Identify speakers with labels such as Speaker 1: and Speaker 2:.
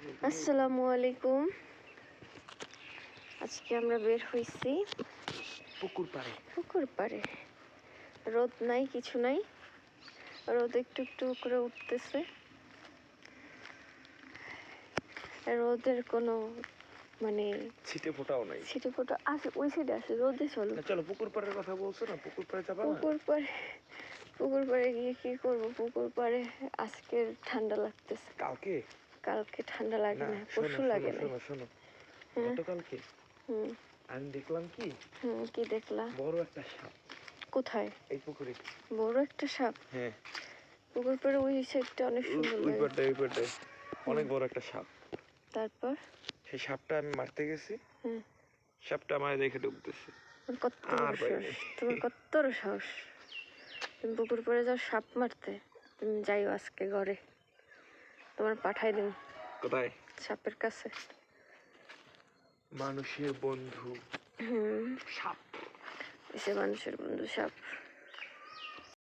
Speaker 1: আসসালামু আলাইকুম। আজকে আমরা বের হইছি পুকুর পাড়ে। রোদ নাই, কিছু নাই, রোদ একটু একটু করে উঠতেছে। রোদের কোনো মানে
Speaker 2: ছিটে ফোটাও নাই।
Speaker 1: ছিটে ফোটা আছে, ওই সাইডে আছে। রোদে চলো,
Speaker 2: চলো পুকুর পাড়ের কথা বলছো না, পুকুর পাড়ে যাবা না?
Speaker 1: পুকুর পাড়ে গিয়ে কি করবো? পুকুর পাড়ে আজকে ঠান্ডা লাগতেছে। কালকে ঠান্ডা লাগে না, পরশু লাগে না।
Speaker 2: শোনো, গতকালকে আমি দেখলাম কি
Speaker 1: কি দেখলা?
Speaker 2: বড় একটা সাপ।
Speaker 1: কোথায়?
Speaker 2: এই পুকুরে।
Speaker 1: বড় একটা সাপ?
Speaker 2: হ্যাঁ,
Speaker 1: পুকুর পাড়ে ওই সাইডটা অনেক সুন্দর লাগে।
Speaker 2: ওই পাড়ে অনেক বড় একটা সাপ।
Speaker 1: তারপর
Speaker 2: সেই সাপটা আমি মারতে গেছি, সাপটা আমার দেখে ডুবতেছে।
Speaker 1: তোমার কত বড় সাহস! তুমি পুকুর পাড়ে যাও সাপ মারতে? তুমি যাইও আজকে ঘরে, তোমার পাঠাই দিন।
Speaker 2: কোথায়?
Speaker 1: সাপের কাছে।
Speaker 2: মানুষের বন্ধু সাপ।
Speaker 1: এসে মানুষের বন্ধু সাপ।